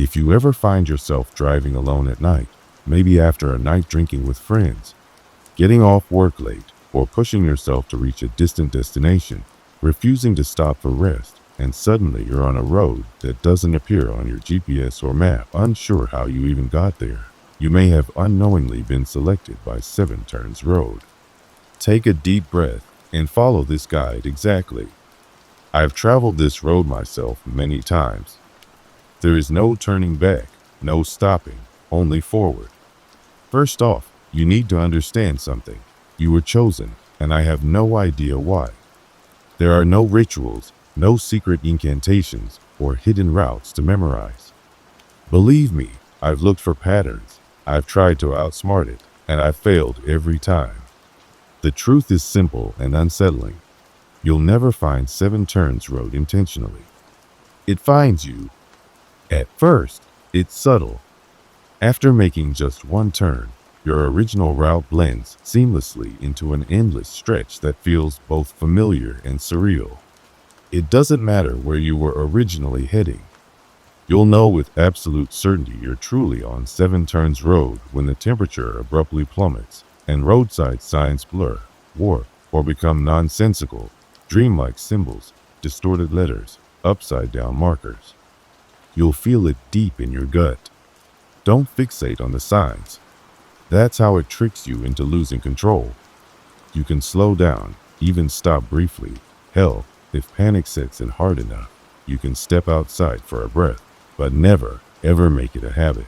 If you ever find yourself driving alone at night, maybe after a night drinking with friends, getting off work late, or pushing yourself to reach a distant destination, refusing to stop for rest, and suddenly you're on a road that doesn't appear on your GPS or map, unsure how you even got there, you may have unknowingly been selected by Seven Turns Road. Take a deep breath and follow this guide exactly. I've traveled this road myself many times. There is no turning back, no stopping, only forward. First off, you need to understand something. You were chosen, and I have no idea why. There are no rituals, no secret incantations, or hidden routes to memorize. Believe me, I've looked for patterns. I've tried to outsmart it, and I've failed every time. The truth is simple and unsettling. You'll never find Seven Turns Road intentionally. It finds you. At first, it's subtle. After making just one turn, your original route blends seamlessly into an endless stretch that feels both familiar and surreal. It doesn't matter where you were originally heading. You'll know with absolute certainty you're truly on Seven Turns Road when the temperature abruptly plummets and roadside signs blur, warp, or become nonsensical, dreamlike symbols, distorted letters, upside-down markers. You'll feel it deep in your gut. Don't fixate on the signs. That's how it tricks you into losing control. You can slow down, even stop briefly. Hell, if panic sets in hard enough, you can step outside for a breath, but never, ever make it a habit.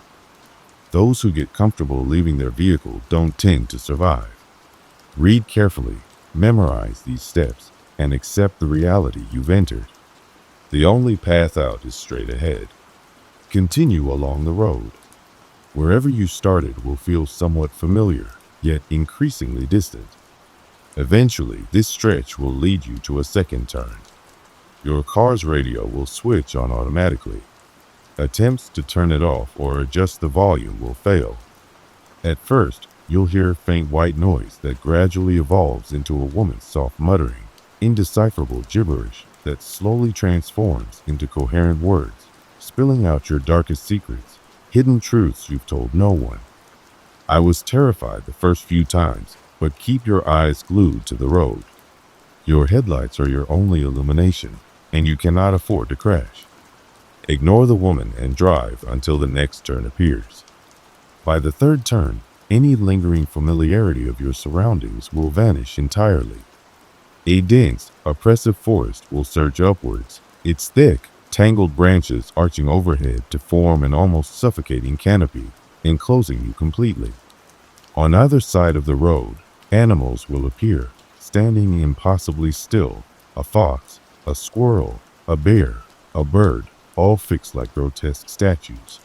Those who get comfortable leaving their vehicle don't tend to survive. Read carefully, memorize these steps, and accept the reality you've entered. The only path out is straight ahead. Continue along the road. Wherever you started will feel somewhat familiar, yet increasingly distant. Eventually, this stretch will lead you to a second turn. Your car's radio will switch on automatically. Attempts to turn it off or adjust the volume will fail. At first, you'll hear a faint white noise that gradually evolves into a woman's soft muttering, indecipherable gibberish that slowly transforms into coherent words, spilling out your darkest secrets, hidden truths you've told no one. I was terrified the first few times, but keep your eyes glued to the road. Your headlights are your only illumination, and you cannot afford to crash. Ignore the woman and drive until the next turn appears. By the third turn, any lingering familiarity of your surroundings will vanish entirely. A dense, oppressive forest will surge upwards, its thick, tangled branches arching overhead to form an almost suffocating canopy, enclosing you completely. On either side of the road, animals will appear, standing impossibly still, a fox, a squirrel, a bear, a bird, all fixed like grotesque statues.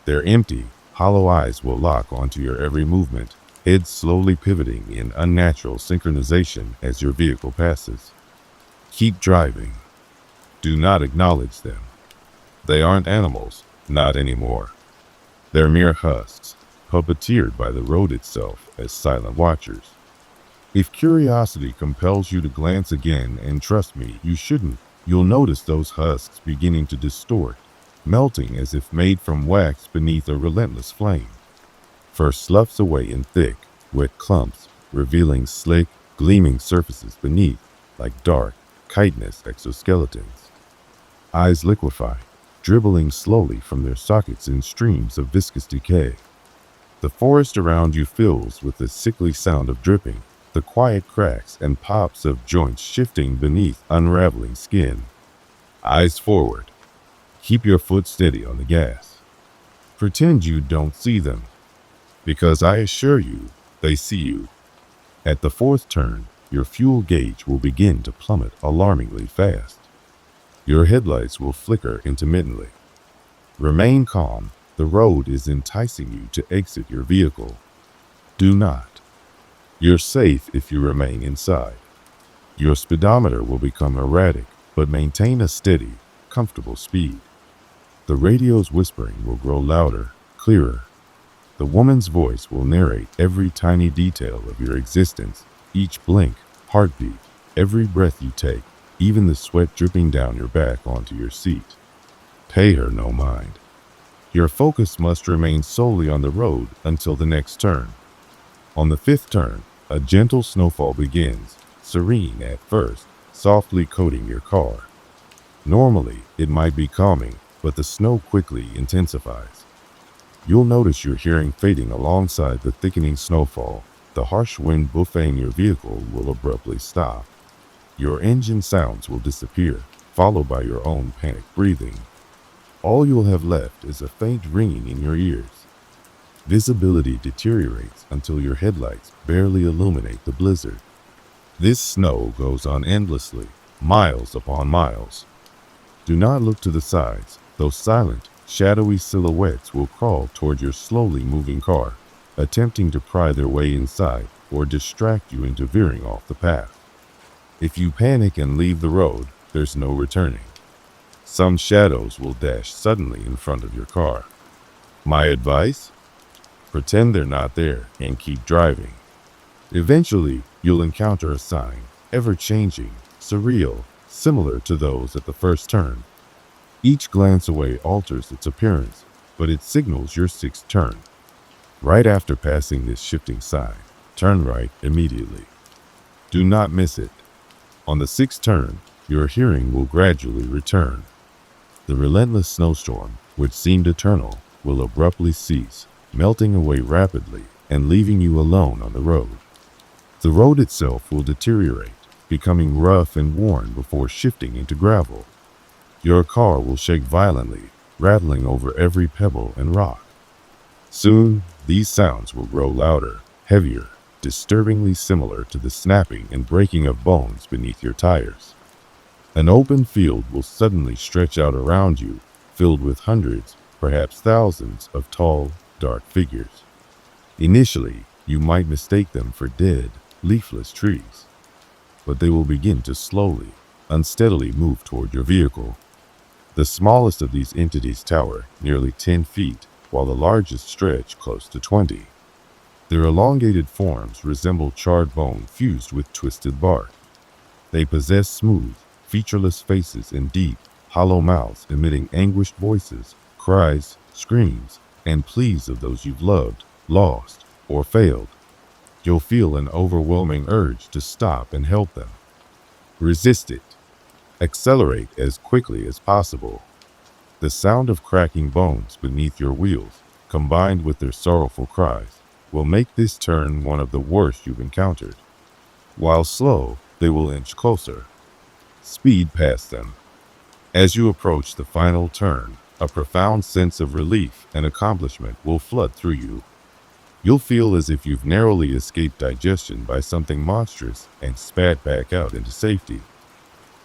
Their empty, hollow eyes will lock onto your every movement, heads slowly pivoting in unnatural synchronization as your vehicle passes. Keep driving. Do not acknowledge them. They aren't animals, not anymore. They're mere husks, puppeteered by the road itself as silent watchers. If curiosity compels you to glance again, and trust me, you shouldn't, you'll notice those husks beginning to distort, melting as if made from wax beneath a relentless flame. First sloughs away in thick, wet clumps, revealing slick, gleaming surfaces beneath, like dark, chitinous exoskeletons. Eyes liquefy, dribbling slowly from their sockets in streams of viscous decay. The forest around you fills with the sickly sound of dripping, the quiet cracks and pops of joints shifting beneath unraveling skin. Eyes forward. Keep your foot steady on the gas. Pretend you don't see them, because I assure you, they see you. At the fourth turn, your fuel gauge will begin to plummet alarmingly fast. Your headlights will flicker intermittently. Remain calm. The road is enticing you to exit your vehicle. Do not. You're safe if you remain inside. Your speedometer will become erratic, but maintain a steady, comfortable speed. The radio's whispering will grow louder, clearer. The woman's voice will narrate every tiny detail of your existence, each blink, heartbeat, every breath you take, even the sweat dripping down your back onto your seat. Pay her no mind. Your focus must remain solely on the road until the next turn. On the fifth turn, a gentle snowfall begins, serene at first, softly coating your car. Normally, it might be calming, but the snow quickly intensifies. You'll notice your hearing fading alongside the thickening snowfall. The harsh wind buffeting your vehicle will abruptly stop. Your engine sounds will disappear, followed by your own panicked breathing. All you'll have left is a faint ringing in your ears. Visibility deteriorates until your headlights barely illuminate the blizzard. This snow goes on endlessly, miles upon miles. Do not look to the sides. Those silent, shadowy silhouettes will crawl toward your slowly moving car, attempting to pry their way inside or distract you into veering off the path. If you panic and leave the road, there's no returning. Some shadows will dash suddenly in front of your car. My advice? Pretend they're not there and keep driving. Eventually, you'll encounter a sign, ever-changing, surreal, similar to those at the first turn. Each glance away alters its appearance, but it signals your sixth turn. Right after passing this shifting sign, turn right immediately. Do not miss it. On the sixth turn, your hearing will gradually return. The relentless snowstorm, which seemed eternal, will abruptly cease, melting away rapidly and leaving you alone on the road. The road itself will deteriorate, becoming rough and worn before shifting into gravel. Your car will shake violently, rattling over every pebble and rock. Soon, these sounds will grow louder, heavier, disturbingly similar to the snapping and breaking of bones beneath your tires. An open field will suddenly stretch out around you, filled with hundreds, perhaps thousands of tall, dark figures. Initially, you might mistake them for dead, leafless trees, but they will begin to slowly, unsteadily move toward your vehicle. The smallest of these entities tower nearly 10 feet, while the largest stretch close to 20. Their elongated forms resemble charred bone fused with twisted bark. They possess smooth, featureless faces and deep, hollow mouths emitting anguished voices, cries, screams, and pleas of those you've loved, lost, or failed. You'll feel an overwhelming urge to stop and help them. Resist it. Accelerate as quickly as possible. The sound of cracking bones beneath your wheels, combined with their sorrowful cries, will make this turn one of the worst you've encountered. While slow, they will inch closer. Speed past them. As you approach the final turn, a profound sense of relief and accomplishment will flood through you. You'll feel as if you've narrowly escaped digestion by something monstrous and spat back out into safety.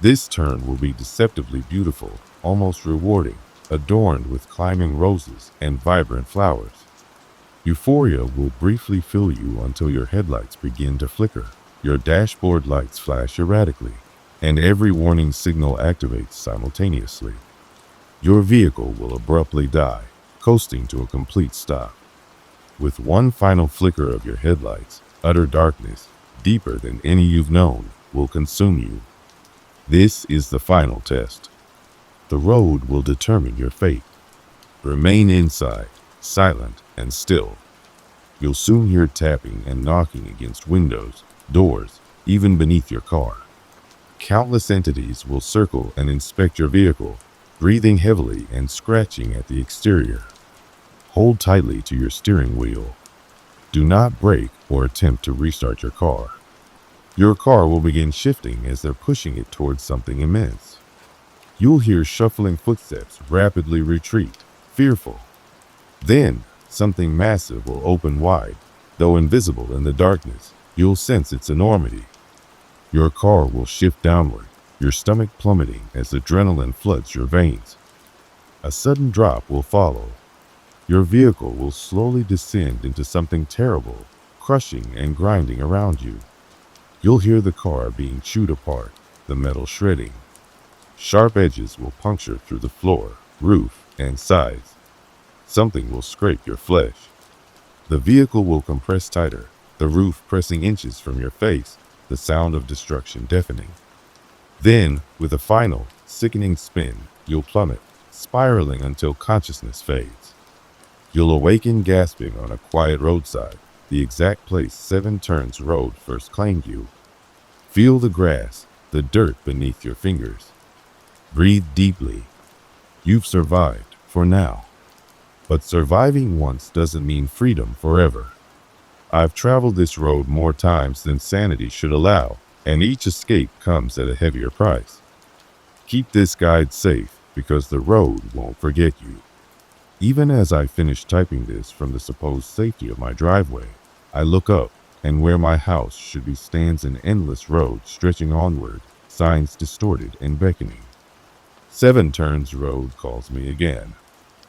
This turn will be deceptively beautiful, almost rewarding, adorned with climbing roses and vibrant flowers. Euphoria will briefly fill you until your headlights begin to flicker, your dashboard lights flash erratically, and every warning signal activates simultaneously. Your vehicle will abruptly die, coasting to a complete stop. With one final flicker of your headlights, utter darkness, deeper than any you've known, will consume you. This is the final test. The road will determine your fate. Remain inside, silent and still. You'll soon hear tapping and knocking against windows, doors, even beneath your car. Countless entities will circle and inspect your vehicle, breathing heavily and scratching at the exterior. Hold tightly to your steering wheel. Do not brake or attempt to restart your car. Your car will begin shifting as they're pushing it towards something immense. You'll hear shuffling footsteps rapidly retreat, fearful. Then, something massive will open wide. Though invisible in the darkness, you'll sense its enormity. Your car will shift downward, your stomach plummeting as adrenaline floods your veins. A sudden drop will follow. Your vehicle will slowly descend into something terrible, crushing and grinding around you. You'll hear the car being chewed apart, the metal shredding. Sharp edges will puncture through the floor, roof, and sides. Something will scrape your flesh. The vehicle will compress tighter, the roof pressing inches from your face, the sound of destruction deafening. Then, with a final, sickening spin, you'll plummet, spiraling until consciousness fades. You'll awaken gasping on a quiet roadside, the exact place 7 Turns Road first claimed you. Feel the grass, the dirt beneath your fingers. Breathe deeply. You've survived, for now. But surviving once doesn't mean freedom forever. I've traveled this road more times than sanity should allow, and each escape comes at a heavier price. Keep this guide safe, because the road won't forget you. Even as I finish typing this from the supposed safety of my driveway, I look up, and where my house should be stands an endless road stretching onward, signs distorted and beckoning. 7 Turns Road calls me again.